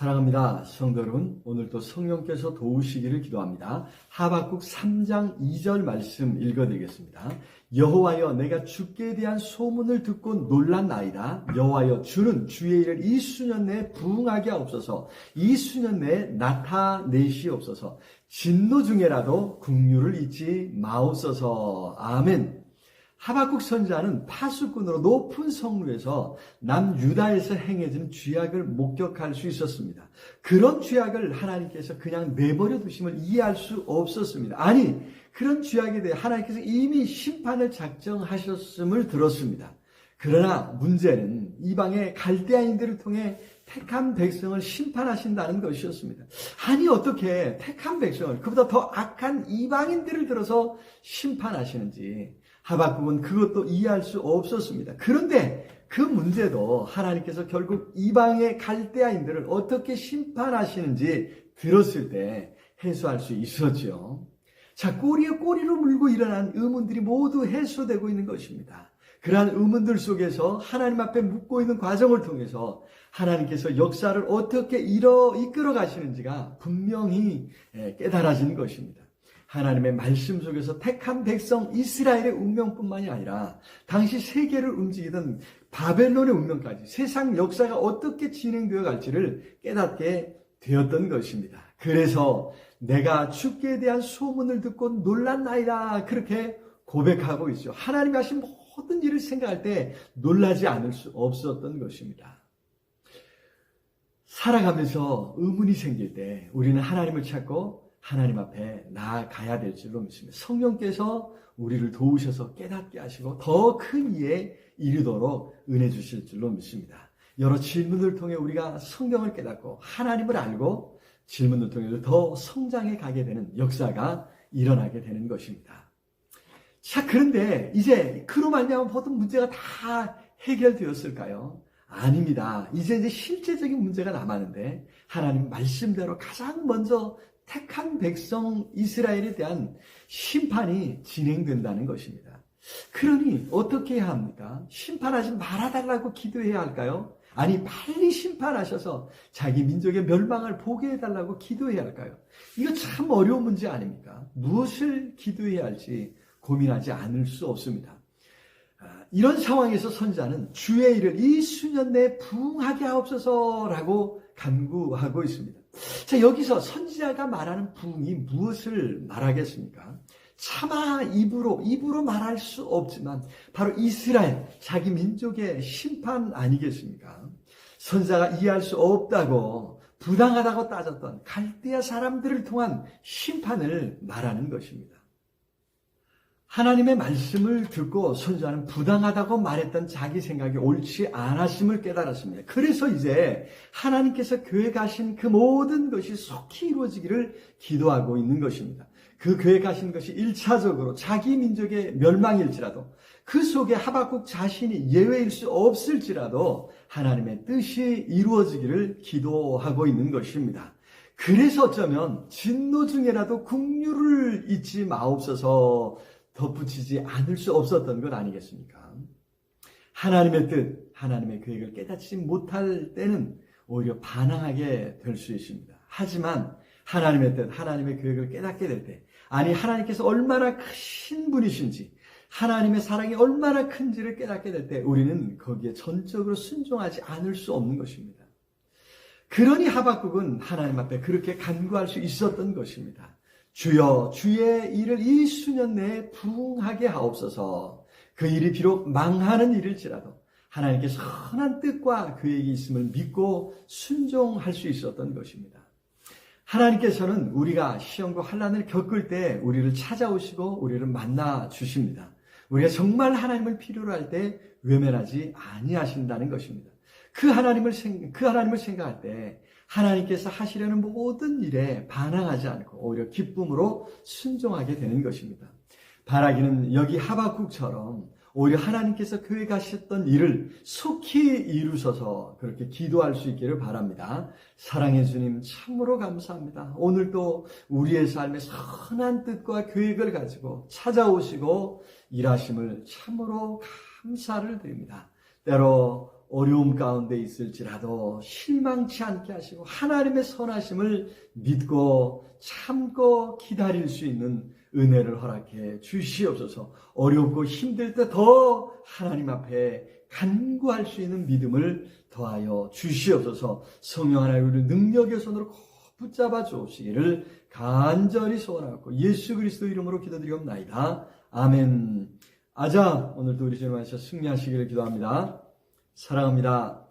사랑합니다. 성도 여러분, 오늘도 성령께서 도우시기를 기도합니다. 하박국 3장 2절 말씀 읽어드리겠습니다. 여호와여, 내가 주께 대한 소문을 듣고 놀랐나이다. 여호와여, 주는 주의 일을 이 수년 내에 부응하게 하옵소서. 이 수년 내에 나타내시옵소서. 진노 중에라도 긍휼을 잊지 마옵소서. 아멘. 하박국 선지자는 파수꾼으로 높은 성루에서 남유다에서 행해지는 죄악을 목격할 수 있었습니다. 그런 죄악을 하나님께서 그냥 내버려 두심을 이해할 수 없었습니다. 아니, 그런 죄악에 대해 하나님께서 이미 심판을 작정하셨음을 들었습니다. 그러나 문제는 이방의 갈대아인들을 통해 택한 백성을 심판하신다는 것이었습니다. 아니, 어떻게 택한 백성을, 그보다 더 악한 이방인들을 들어서 심판하시는지 하박국은 그것도 이해할 수 없었습니다. 그런데 그 문제도 하나님께서 결국 이방의 갈대아인들을 어떻게 심판하시는지 들었을 때 해소할 수 있었죠. 자, 꼬리에 꼬리를 물고 일어난 의문들이 모두 해소되고 있는 것입니다. 그러한 의문들 속에서 하나님 앞에 묻고 있는 과정을 통해서 하나님께서 역사를 어떻게 이끌어 가시는지가 분명히 깨달아진 것입니다. 하나님의 말씀 속에서 택한 백성 이스라엘의 운명뿐만이 아니라 당시 세계를 움직이던 바벨론의 운명까지 세상 역사가 어떻게 진행되어 갈지를 깨닫게 되었던 것입니다. 그래서 내가 주께 대한 소문을 듣고 놀랐나이다, 그렇게 고백하고 있죠. 하나님이 하신 모든 일을 생각할 때 놀라지 않을 수 없었던 것입니다. 살아가면서 의문이 생길 때 우리는 하나님을 찾고 하나님 앞에 나아가야 될 줄로 믿습니다. 성령께서 우리를 도우셔서 깨닫게 하시고 더 큰 이에 이르도록 은혜 주실 줄로 믿습니다. 여러 질문을 통해 우리가 성경을 깨닫고 하나님을 알고 질문을 통해서 더 성장해 가게 되는 역사가 일어나게 되는 것입니다. 자, 그런데 이제 그로 말미암아 모든 문제가 다 해결되었을까요? 아닙니다. 이제 실제적인 문제가 남았는데 하나님 말씀대로 가장 먼저 택한 백성 이스라엘에 대한 심판이 진행된다는 것입니다. 그러니 어떻게 해야 합니까? 심판하지 말아달라고 기도해야 할까요? 아니, 빨리 심판하셔서 자기 민족의 멸망을 보게 해달라고 기도해야 할까요? 이거 참 어려운 문제 아닙니까? 무엇을 기도해야 할지 고민하지 않을 수 없습니다. 이런 상황에서 선지자는 주의 일을 이 수년 내에 부응하게 하옵소서라고 간구하고 있습니다. 자, 여기서 선지자가 말하는 부응이 무엇을 말하겠습니까? 차마 입으로 말할 수 없지만 바로 이스라엘, 자기 민족의 심판 아니겠습니까? 선지자가 이해할 수 없다고 부당하다고 따졌던 갈대아 사람들을 통한 심판을 말하는 것입니다. 하나님의 말씀을 듣고 선지자는 부당하다고 말했던 자기 생각이 옳지 않았음을 깨달았습니다. 그래서 이제 하나님께서 계획하신 그 모든 것이 속히 이루어지기를 기도하고 있는 것입니다. 그 계획하신 것이 1차적으로 자기 민족의 멸망일지라도 그 속에 하박국 자신이 예외일 수 없을지라도 하나님의 뜻이 이루어지기를 기도하고 있는 것입니다. 그래서 어쩌면 진노 중에라도 긍휼을 잊지 마옵소서 덧붙이지 않을 수 없었던 것 아니겠습니까? 하나님의 뜻, 하나님의 계획을 깨닫지 못할 때는 오히려 반항하게 될 수 있습니다. 하지만 하나님의 뜻, 하나님의 계획을 깨닫게 될 때, 아니 하나님께서 얼마나 크신 분이신지, 하나님의 사랑이 얼마나 큰지를 깨닫게 될 때 우리는 거기에 전적으로 순종하지 않을 수 없는 것입니다. 그러니 하박국은 하나님 앞에 그렇게 간구할 수 있었던 것입니다. 주여, 주의 일을 이 수년 내에 부응하게 하옵소서. 그 일이 비록 망하는 일일지라도 하나님께 선한 뜻과 계획이 있음을 믿고 순종할 수 있었던 것입니다. 하나님께서는 우리가 시험과 환난을 겪을 때 우리를 찾아오시고 우리를 만나 주십니다. 우리가 정말 하나님을 필요로 할 때 외면하지 아니하신다는 것입니다. 그 하나님을 생각할 때 하나님께서 하시려는 모든 일에 반항하지 않고 오히려 기쁨으로 순종하게 되는 것입니다. 바라기는 여기 하박국처럼 오히려 하나님께서 계획하셨던 일을 속히 이루셔서 그렇게 기도할 수 있기를 바랍니다. 사랑의 주님, 참으로 감사합니다. 오늘도 우리의 삶에 선한 뜻과 계획을 가지고 찾아오시고 일하심을 참으로 감사를 드립니다. 때로 어려움 가운데 있을지라도 실망치 않게 하시고 하나님의 선하심을 믿고 참고 기다릴 수 있는 은혜를 허락해 주시옵소서. 어렵고 힘들 때 더 하나님 앞에 간구할 수 있는 믿음을 더하여 주시옵소서. 성령 하나님의 능력의 손으로 꼭 붙잡아 주시기를 간절히 소원하고 예수 그리스도 이름으로 기도드리옵나이다. 아멘. 아자, 오늘도 우리 주님 안에서 승리하시기를 기도합니다. 사랑합니다.